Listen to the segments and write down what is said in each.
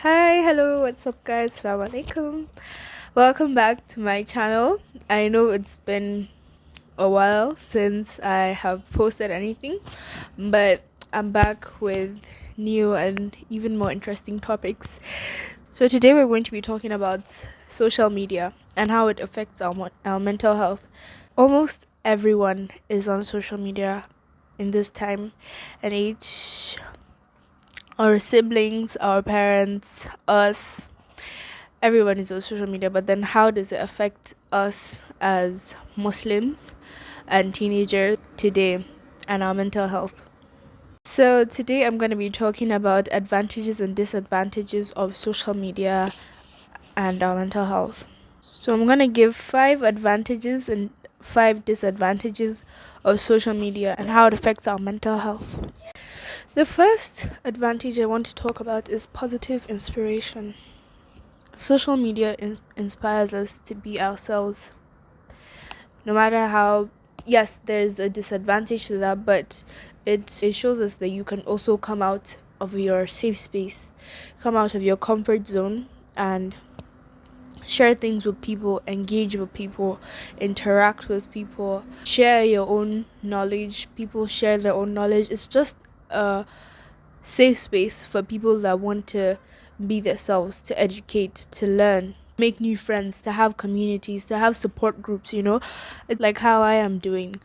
Hi, hello, what's up, guys? Assalamu alaikum. Welcome back to my channel. I know it's been a while since I have posted anything, but I'm back with new and even more interesting topics. So, today we're going to be talking about social media and how it affects our mental health. Almost everyone is on social media in this time and age. Our siblings, our parents, us, everyone is on social media, but then how does it affect us as Muslims and teenagers today and our mental health? So, today I'm going to be talking about advantages and disadvantages of social media and our mental health. So, I'm going to give 5 advantages and 5 disadvantages of social media and how it affects our mental health. The first advantage I want to talk about is positive inspiration. Social media inspires us to be ourselves, no matter how. Yes, there's a disadvantage to that, but it shows us that you can also come out of your safe space, come out of your comfort zone, and share things with people, engage with people, interact with people, share your own knowledge. People share their own knowledge. It's just a safe space for people that want to be themselves, to educate, to learn, make new friends, to have communities, to have support groups, It's like how I am doing.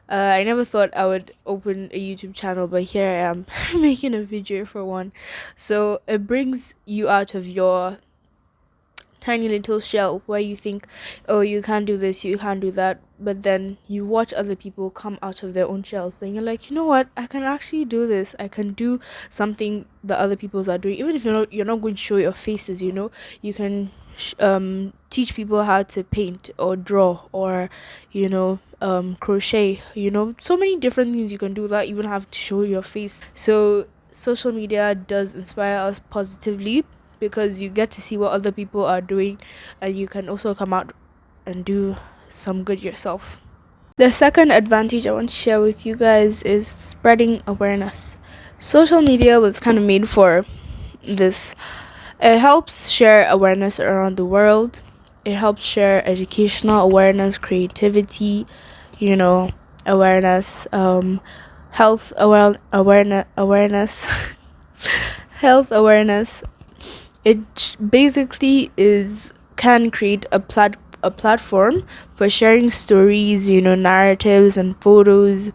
I never thought I would open a YouTube channel, but here I am making a video for one. So it brings you out of your tiny little shell where you think, oh, you can't do this, you can't do that, but then you watch other people come out of their own shells. Then you're like, you know what? I can actually do this. I can do something that other people are doing, even if you're not going to show your faces. You can teach people how to paint or draw or crochet. So many different things you can do that even have to show your face. So social media does inspire us positively because you get to see what other people are doing and you can also come out and do some good yourself. The second advantage I want to share with you guys is spreading awareness. Social media was kind of made for this. It helps share awareness around the world. It helps share educational awareness, creativity, awareness, health awareness, health awareness. It basically is can create a platform for sharing stories, narratives and photos,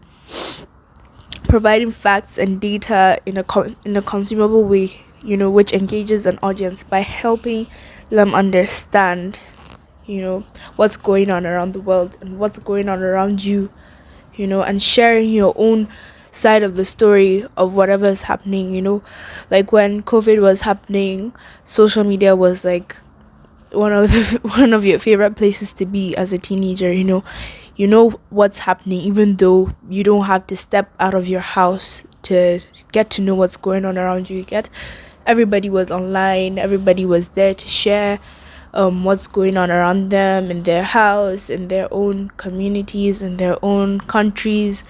providing facts and data in a consumable way, which engages an audience by helping them understand, what's going on around the world and what's going on around you, and sharing your own side of the story of whatever is happening. Like when COVID was happening, social media was like one of the one of your favorite places to be as a teenager. You know what's happening, even though you don't have to step out of your house to get to know what's going on around you. Everybody was online, everybody was there to share what's going on around them in their house, in their own communities, in their own countries.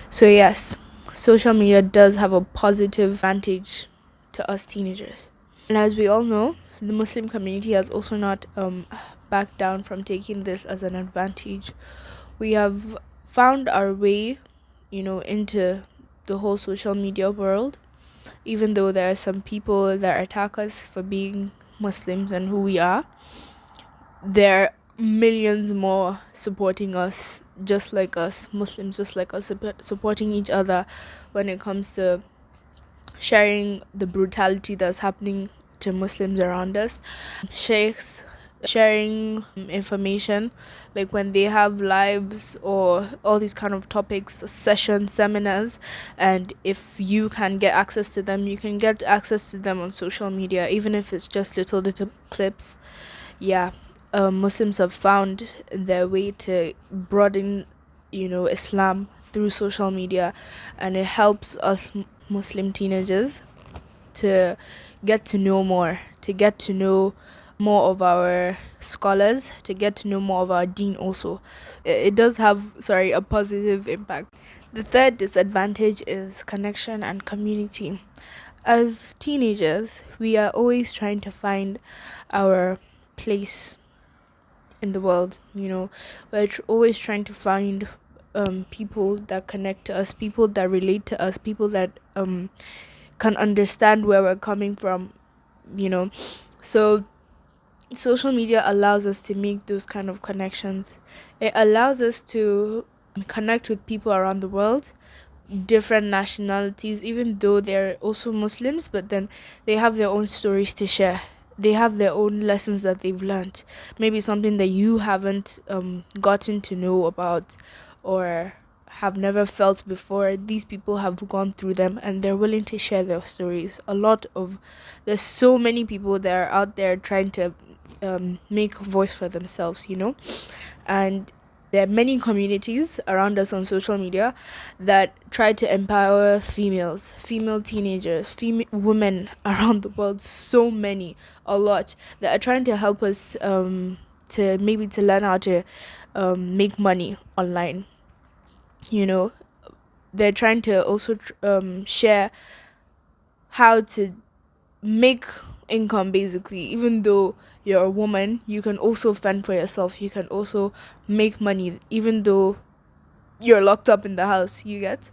So yes, social media does have a positive advantage to us teenagers. And as we all know, the Muslim community has also not backed down from taking this as an advantage. We have found our way, into the whole social media world, even though there are some people that attack us for being Muslims and who we are. There are millions more supporting us, just like us, Muslims, just like us, supporting each other when it comes to sharing the brutality that's happening to Muslims around us. Sheikhs sharing information, like when they have lives or all these kind of topics, sessions, seminars, and if you can get access to them, you can get access to them on social media, even if it's just little clips. Yeah, Muslims have found their way to broaden, Islam through social media, and it helps us Muslim teenagers to get to know more, to get to know more of our scholars, to get to know more of our deen also. It does have, a positive impact. The third disadvantage is connection and community. As teenagers, we are always trying to find our place in the world. We're always trying to find people that connect to us, people that relate to us, people that can understand where we're coming from. You know, so social media allows us to make those kind of connections. It allows us to connect with people around the world, different nationalities, even though they're also Muslims, but then they have their own stories to share. They have their own lessons that they've learned. Maybe something that you haven't gotten to know about or have never felt before. These people have gone through them and they're willing to share their stories. There's so many people that are out there trying to make a voice for themselves, and there are many communities around us on social media that try to empower females, female teenagers, female women around the world. So many, a lot, that are trying to help us to learn how to make money online. You know, they're trying to also share how to make income, basically. Even though you're a woman, you can also fend for yourself, you can also make money even though you're locked up in the house, you get.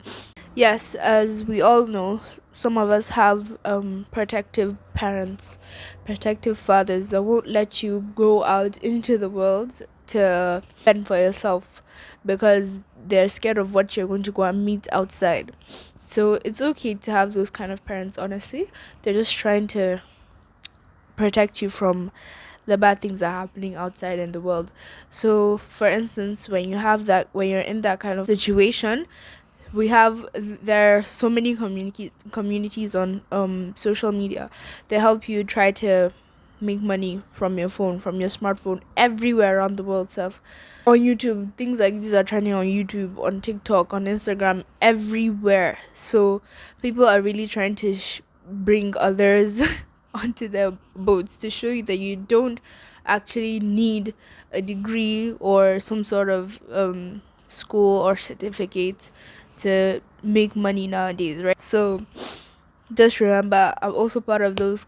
Yes, as we all know, some of us have protective parents, protective fathers that won't let you go out into the world to fend for yourself because they're scared of what you're going to go and meet outside. So it's okay to have those kind of parents, honestly. They're just trying to protect you from the bad things that are happening outside in the world. So, for instance, when you're in that kind of situation, there are so many communities on social media. They help you try to make money from your phone, from your smartphone, everywhere around the world. Stuff on YouTube, things like these are trending on YouTube, on TikTok, on Instagram, everywhere. So people are really trying to bring others onto their boats to show you that you don't actually need a degree or some sort of school or certificate to make money nowadays, right? So just remember, I'm also part of those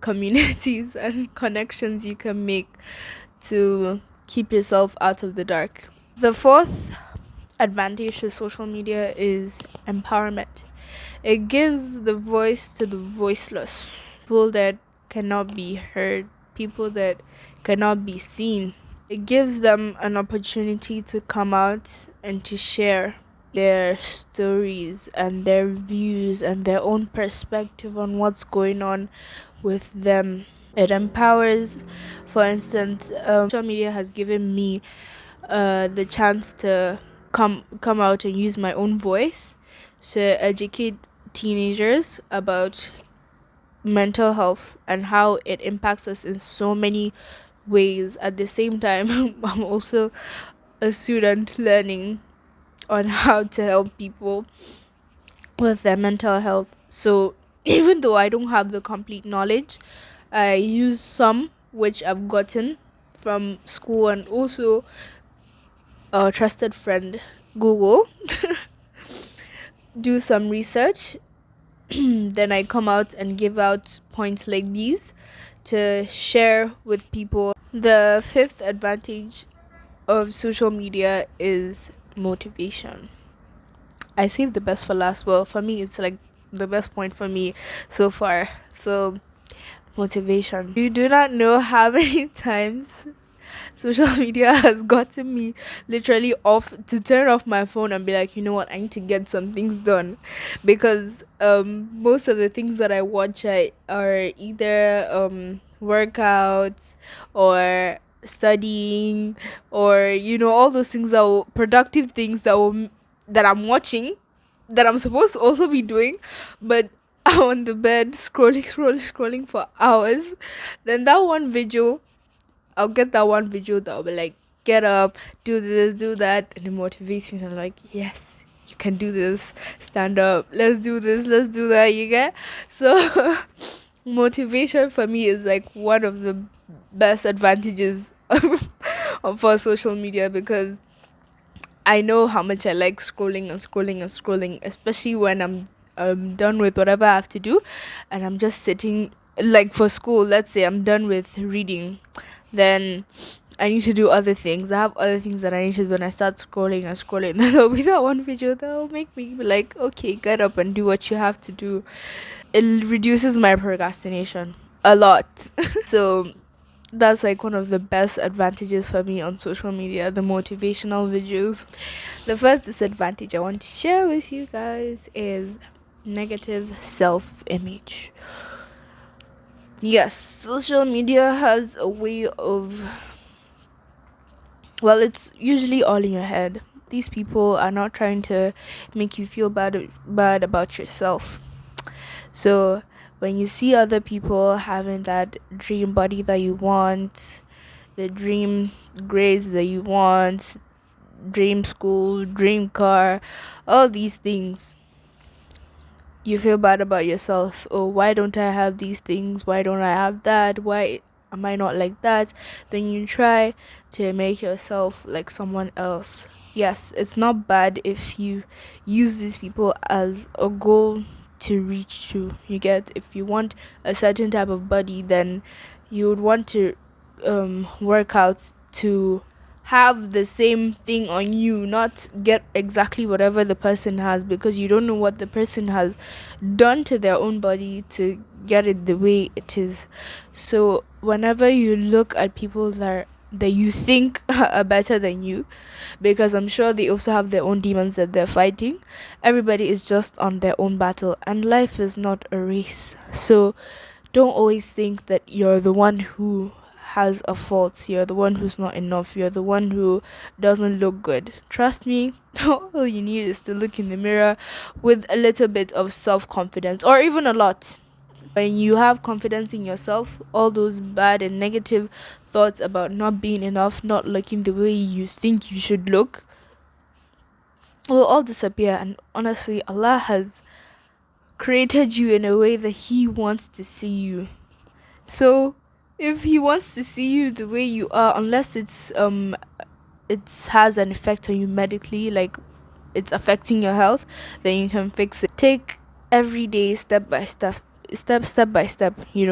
communities and connections you can make to keep yourself out of the dark. The fourth advantage to social media is empowerment. It gives the voice to the voiceless, people that cannot be heard, people that cannot be seen. It gives them an opportunity to come out and to share their stories and their views and their own perspective on what's going on with them. It empowers. For instance, social media has given me the chance to come out and use my own voice to educate teenagers about mental health and how it impacts us in so many ways. At the same time, I'm also a student learning on how to help people with their mental health. So even though I don't have the complete knowledge, I use some which I've gotten from school and also a trusted friend, Google. Do some research, then I come out and give out points like these to share with people. The fifth advantage of social media is motivation. I saved the best for last. Well, for me, it's like the best point for me so far. So, motivation. You do not know how many times social media has gotten me literally off to turn off my phone and be like, you know what, I need to get some things done, because most of the things that I watch are either workouts or studying, or all those things productive things that I'm watching, that I'm supposed to also be doing, but I'm on the bed scrolling for hours. Then I'll get that one video that will be like, get up, do this, do that, and it motivates me. And I'm like, yes, you can do this. Stand up, let's do this, let's do that. You get? So, motivation for me is like one of the best advantages for social media, because I know how much I like scrolling and scrolling and scrolling, especially when I'm done with whatever I have to do, and I'm just sitting like for school. Let's say I'm done with reading, then I need to do other things. I have other things that I need to do, and I start scrolling and scrolling. Then there'll be that one video that'll make me be like, okay, get up and do what you have to do. It reduces my procrastination a lot. So that's like one of the best advantages for me on social media, the motivational videos. The first disadvantage I want to share with you guys is negative self image. Yes, social media has a way of, well, it's usually all in your head. These people are not trying to make you feel bad about yourself. So when you see other people having that dream body that you want, the dream grades that you want, dream school, dream car, all these things, you feel bad about yourself. Oh, why don't I have these things? Why don't I have that? Why am I not like that? Then you try to make yourself like someone else. Yes, it's not bad if you use these people as a goal to reach to. You get, if you want a certain type of body, then you would want to work out to have the same thing on you, not get exactly whatever the person has, because you don't know what the person has done to their own body to get it the way it is. So whenever you look at people that you think are better than you, because I'm sure they also have their own demons that they're fighting, everybody is just on their own battle, and life is not a race. So don't always think that you're the one who has a fault, you're the one who's not enough, you're the one who doesn't look good. Trust me, all you need is to look in the mirror with a little bit of self confidence, or even a lot. When you have confidence in yourself, all those bad and negative thoughts about not being enough, not looking the way you think you should look, will all disappear. And honestly, Allah has created you in a way that He wants to see you. So if He wants to see you the way you are, unless it has an effect on you medically, like it's affecting your health, then you can fix it. Take every day step by step, step by step. You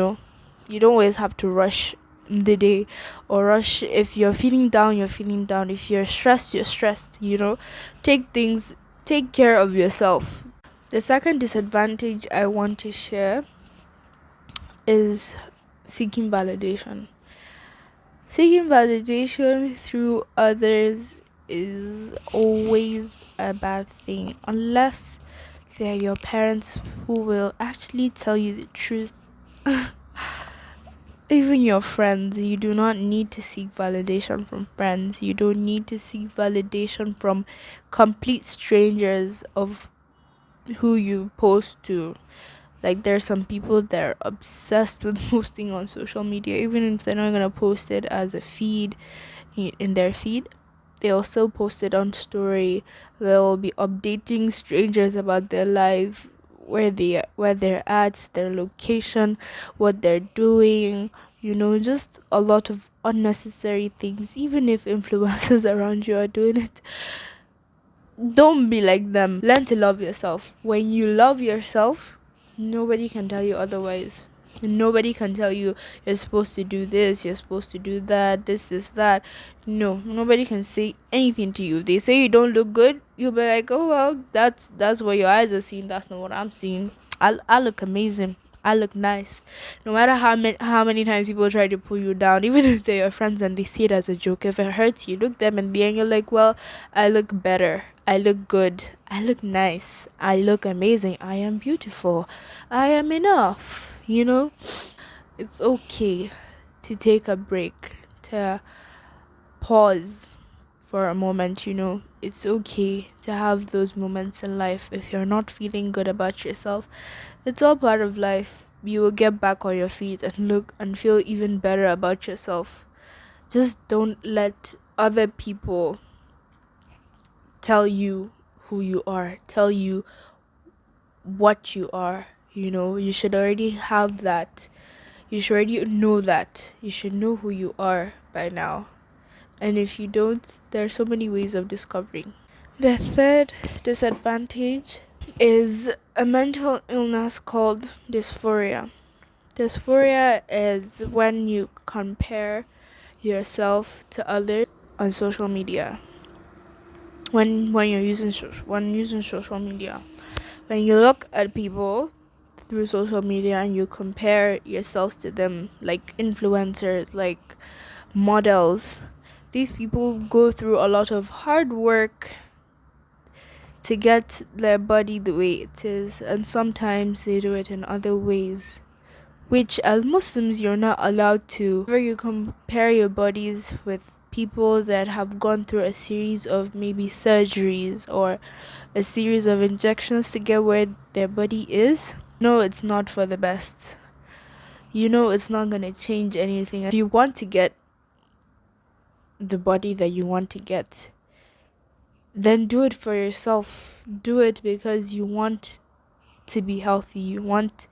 don't always have to rush the day, or rush. If you're feeling down, you're feeling down. If you're stressed, you're stressed. Take care of yourself. The second disadvantage I want to share is seeking validation. Seeking validation through others is always a bad thing, unless they're your parents who will actually tell you the truth. Even your friends, you do not need to seek validation from friends. You don't need to seek validation from complete strangers of who you post to. Like, there's some people that are obsessed with posting on social media, even if they're not gonna post it as a feed in their feed. They'll still post it on story. They'll be updating strangers about their life, where they're at, their location, what they're doing. Just a lot of unnecessary things. Even if influencers around you are doing it, don't be like them. Learn to love yourself. When you love yourself, nobody can tell you otherwise. Nobody can tell you you're supposed to do this, you're supposed to do that, this, that. No, nobody can say anything to you. If they say you don't look good, you'll be like, oh well, that's what your eyes are seeing. That's not what I'm seeing. I look amazing. I look nice. No matter how many times people try to pull you down, even if they're your friends and they see it as a joke, if it hurts you, look them in the end. You're like, well, I look better. I look good. I look nice. I look amazing. I am beautiful. I am enough. It's okay to take a break, to pause for a moment. It's okay to have those moments in life. If you're not feeling good about yourself, it's all part of life. You will get back on your feet and look and feel even better about yourself. Just don't let other people tell you who you are, tell you what you are. You should already have that. You should already know that. You should know who you are by now. And if you don't, there are so many ways of discovering. The third disadvantage is a mental illness called dysphoria. Dysphoria is when you compare yourself to others on social media. When you're using social media, when you look at people through social media and you compare yourselves to them, like influencers, like models, these people go through a lot of hard work to get their body the way it is, and sometimes they do it in other ways, which as Muslims you're not allowed to. Where you compare your bodies with people that have gone through a series of maybe surgeries or a series of injections to get where their body is, no, it's not for the best. You know it's not going to change anything. If you want to get the body that you want to get, then do it for yourself. Do it because you want to be healthy. You want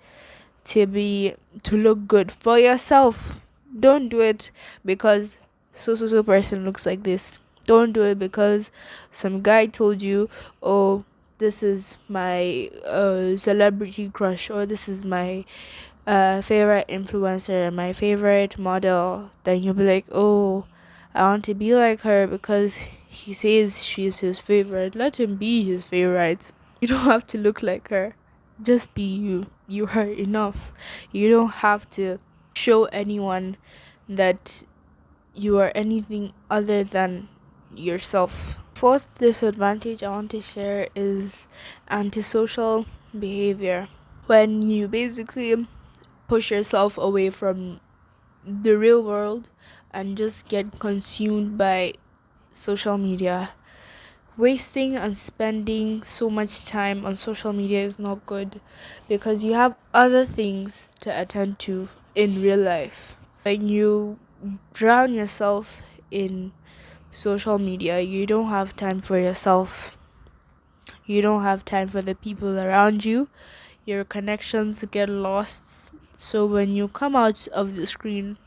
to look good for yourself. Don't do it because so person looks like this. Don't do it because some guy told you, oh, this is my celebrity crush, or this is my favorite influencer, my favorite model. Then you'll be like, oh, I want to be like her because he says she's his favorite. Let him be his favorite. You don't have to look like her. Just be you. You are enough. You don't have to show anyone that you are anything other than yourself. Fourth disadvantage I want to share is antisocial behavior. When you basically push yourself away from the real world and just get consumed by social media. Wasting and spending so much time on social media is not good because you have other things to attend to in real life. When you drown yourself in social media, you don't have time for yourself. You don't have time for the people around you. Your connections get lost. So when you come out of the screen,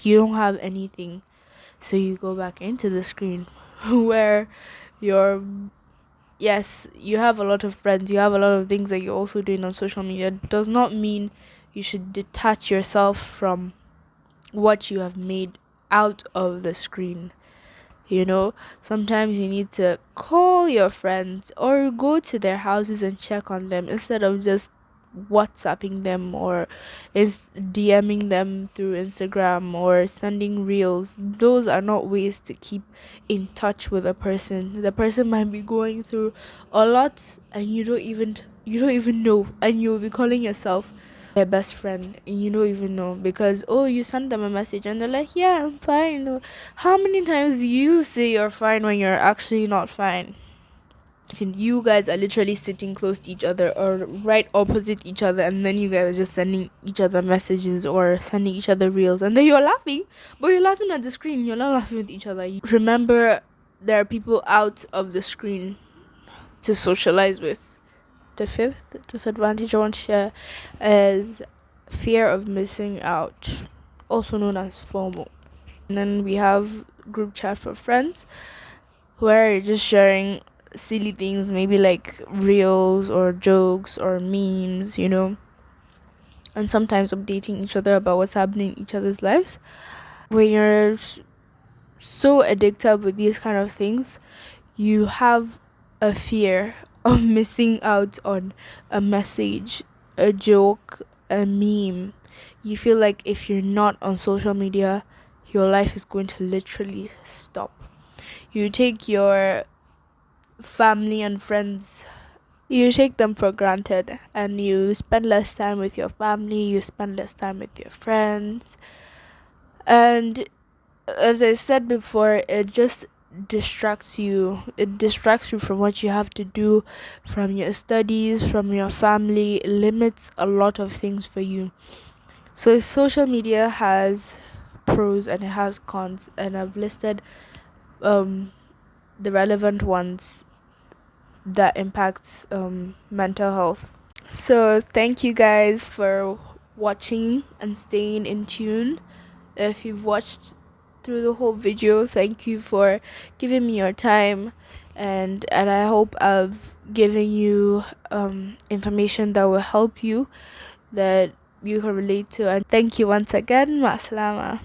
you don't have anything. So you go back into the screen where you're, yes, you have a lot of friends, you have a lot of things that you're also doing on social media. It does not mean you should detach yourself from what you have made out of the screen. You know, sometimes you need to call your friends or go to their houses and check on them instead of just WhatsApping them or DMing them through Instagram or sending reels. Those are not ways to keep in touch with a person. The person might be going through a lot and you don't even know, and you'll be calling yourself their best friend and you don't even know because, oh, you send them a message and they're like, yeah, I'm fine. How many times do you say you're fine when you're actually not fine? You guys are literally sitting close to each other or right opposite each other, and then you guys are just sending each other messages or sending each other reels, and then you're laughing, but you're laughing at the screen. You're not laughing with each other. Remember, there are people out of the screen to socialize with. The fifth disadvantage I want to share is fear of missing out, also known as FOMO. And then we have group chat for friends where you're just sharing silly things, maybe like reels or jokes or memes, and sometimes updating each other about what's happening in each other's lives. When you're so addicted with these kind of things, you have a fear of missing out on a message, a joke, a meme. You feel like if you're not on social media, your life is going to literally stop. You take your family and friends, you take them for granted, and you spend less time with your family, you spend less time with your friends. And as I said before, it just distracts you. It distracts you from what you have to do, from your studies, from your family. It limits a lot of things for you. So social media has pros and it has cons, and I've listed the relevant ones that impacts mental health. So thank you guys for watching and staying in tune. If you've watched through the whole video, thank you for giving me your time. and I hope I've given you information that will help you, that you can relate to. And thank you once again. Masalama.